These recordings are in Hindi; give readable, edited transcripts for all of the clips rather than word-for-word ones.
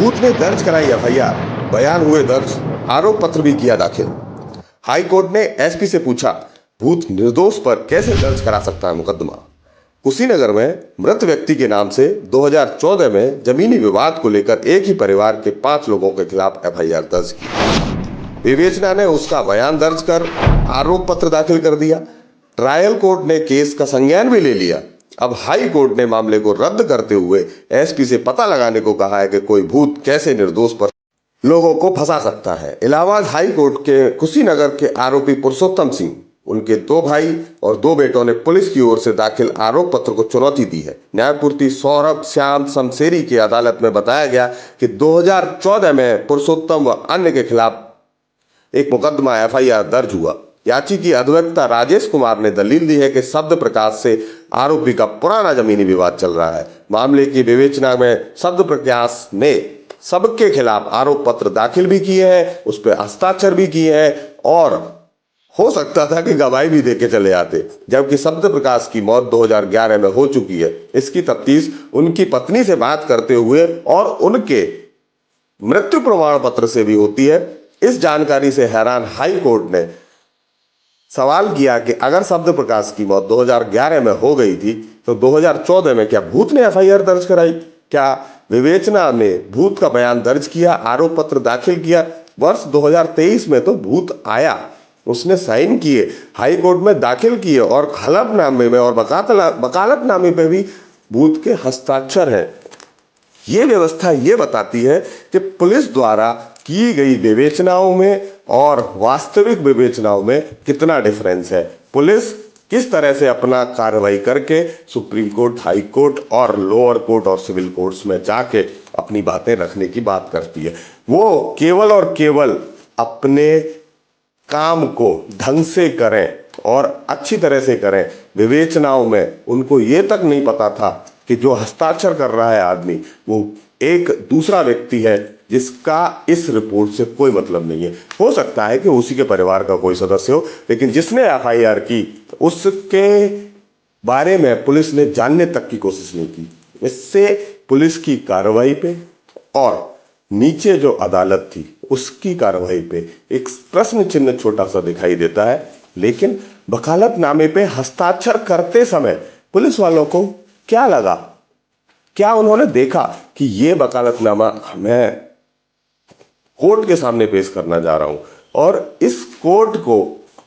भूत ने दर्ज कराई एफआईआर, बयान हुए दर्ज, आरोप पत्र भी किया दाखिल। हाई कोर्ट ने एसपी से पूछा, भूत निर्दोष पर कैसे दर्ज करा सकता है मुकदमा। कुशीनगर में मृत व्यक्ति के नाम से 2014 में जमीनी विवाद को लेकर एक ही परिवार के 5 लोगों के खिलाफ एफआईआर दर्ज की। विवेचना ने उसका बयान दर्ज कर आरोप पत्र दाखिल कर दिया। ट्रायल कोर्ट ने केस का संज्ञान भी ले लिया। अब हाई कोर्ट ने मामले को रद्द करते हुए एसपी से पता लगाने को कहा है कि कोई भूत कैसे निर्दोष पर लोगों को फंसा सकता है। इलाहाबाद हाई कोर्ट के कुशीनगर के आरोपी पुरुषोत्तम सिंह, उनके 2 भाई और 2 बेटों ने पुलिस की ओर से दाखिल आरोप पत्र को चुनौती दी है। न्यायमूर्ति सौरभ श्याम शमशेरी की अदालत में बताया गया कि 2014 में पुरुषोत्तम व अन्य के खिलाफ एक मुकदमा एफआईआर दर्ज हुआ। याचिका अधिवक्ता राजेश कुमार ने दलील दी है कि शब्द प्रकाश से आरोपी का पुराना जमीनी विवाद चल रहा है। मामले की विवेचना में शब्द प्रकाश ने सबके खिलाफ आरोप पत्र दाखिल भी किए हैं, उस पर हस्ताक्षर भी किए हैं और हो सकता था कि गवाही भी देके चले आते, जबकि शब्द प्रकाश की मौत 2011 में हो चुकी है। इसकी तफ्तीश उनकी पत्नी से बात करते हुए और उनके मृत्यु प्रमाण पत्र से भी होती है। इस जानकारी से हैरान हाई कोर्ट ने सवाल किया कि अगर शब्द प्रकाश की मौत 2011 में हो गई थी तो 2014 में क्या भूत ने एफआईआर दर्ज कराई? क्या विवेचना में भूत का बयान दर्ज किया, आरोप पत्र दाखिल किया? वर्ष 2023 में तो भूत आया, उसने साइन किए, हाई कोर्ट में दाखिल किए और हलफनामे में और वकालतनामे पे भी भूत के हस्ताक्षर हैं। ये व्यवस्था ये बताती है कि पुलिस द्वारा की गई विवेचनाओं में और वास्तविक विवेचनाओं में कितना डिफरेंस है। पुलिस किस तरह से अपना कार्रवाई करके सुप्रीम कोर्ट, हाई कोर्ट और लोअर कोर्ट और सिविल कोर्ट्स में जाके अपनी बातें रखने की बात करती है। वो केवल और केवल अपने काम को ढंग से करें और अच्छी तरह से करें। विवेचनाओं में उनको ये तक नहीं पता था कि जो हस्ताक्षर कर रहा है आदमी वो एक दूसरा व्यक्ति है जिसका इस रिपोर्ट से कोई मतलब नहीं है। हो सकता है कि उसी के परिवार का कोई सदस्य हो, लेकिन जिसने एफआईआर की उसके बारे में पुलिस ने जानने तक की कोशिश नहीं की। इससे पुलिस की कार्रवाई पे और नीचे जो अदालत थी उसकी कार्रवाई पे एक प्रश्न चिन्ह छोटा सा दिखाई देता है। लेकिन वकालतनामे पे हस्ताक्षर करते समय पुलिस वालों को क्या लगा, क्या उन्होंने देखा कि ये वकालतनामा मैं कोर्ट के सामने पेश करना जा रहा हूं और इस कोर्ट को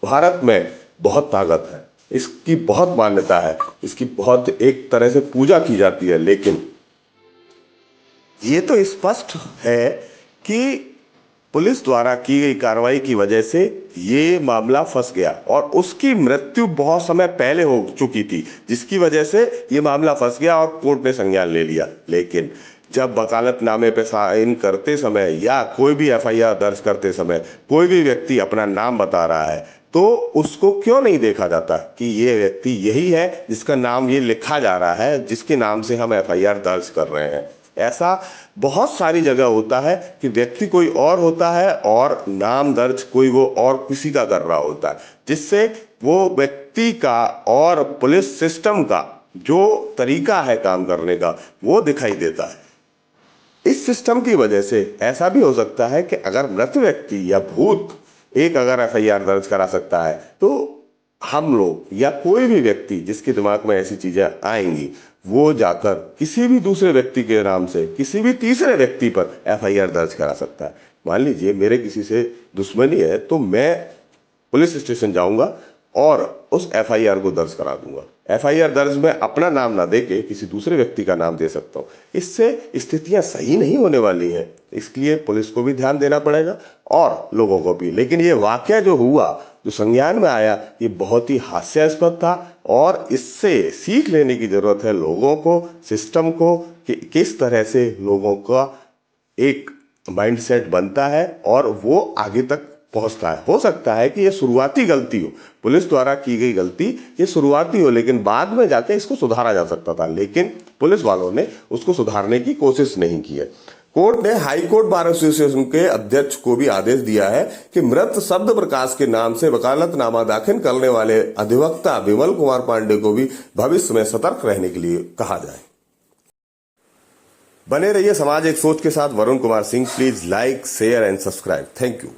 भारत में बहुत ताकत है, इसकी बहुत मान्यता है, इसकी बहुत एक तरह से पूजा की जाती है। लेकिन ये तो स्पष्ट है कि पुलिस द्वारा की गई कार्रवाई की वजह से ये मामला फंस गया और उसकी मृत्यु बहुत समय पहले हो चुकी थी, जिसकी वजह से ये मामला फंस गया और कोर्ट ने संज्ञान ले लिया। लेकिन जब वकालतनामे पे साइन करते समय या कोई भी एफआईआर दर्ज करते समय कोई भी व्यक्ति अपना नाम बता रहा है तो उसको क्यों नहीं देखा जाता कि ये व्यक्ति यही है जिसका नाम ये लिखा जा रहा है, जिसके नाम से हम एफआईआर दर्ज कर रहे हैं। ऐसा बहुत सारी जगह होता है कि व्यक्ति कोई और होता है और नाम दर्ज कोई वो और किसी का कर रहा होता है, जिससे वो व्यक्ति का और पुलिस सिस्टम का जो तरीका है काम करने का वो दिखाई देता है। इस सिस्टम की वजह से ऐसा भी हो सकता है कि अगर मृत व्यक्ति या भूत एक अगर एफआईआर दर्ज करा सकता है तो हम लोग या कोई भी व्यक्ति जिसके दिमाग में ऐसी चीजें आएंगी वो जाकर किसी भी दूसरे व्यक्ति के नाम से किसी भी तीसरे व्यक्ति पर एफआईआर दर्ज करा सकता है। मान लीजिए मेरे किसी से दुश्मनी है तो मैं पुलिस स्टेशन जाऊंगा और उस एफआईआर को दर्ज करा दूंगा। एफआईआर दर्ज में अपना नाम ना देके किसी दूसरे व्यक्ति का नाम दे सकता हूँ। इससे स्थितियां सही नहीं होने वाली हैं, इसलिए पुलिस को भी ध्यान देना पड़ेगा और लोगों को भी। लेकिन ये वाकया जो हुआ, जो संज्ञान में आया, ये बहुत ही हास्यास्पद था और इससे सीख लेने की जरूरत है लोगों को, सिस्टम को, कि किस तरह से लोगों का एक माइंडसेट बनता है और वो आगे तक पहुंचता है। हो सकता है कि ये शुरुआती गलती हो, पुलिस द्वारा की गई गलती ये शुरुआती हो, लेकिन बाद में जाके इसको सुधारा जा सकता था, लेकिन पुलिस वालों ने उसको सुधारने की कोशिश नहीं की है। कोर्ट ने हाई कोर्ट बार एसोसिएशन के अध्यक्ष को भी आदेश दिया है कि मृत शब्द प्रकाश के नाम से वकालतनामा दाखिल करने वाले अधिवक्ता विमल कुमार पांडे को भी भविष्य में सतर्क रहने के लिए कहा जाए। बने रहिए समाज एक सोच के साथ। Varun Kumar Singh, please like share and subscribe. Thank you.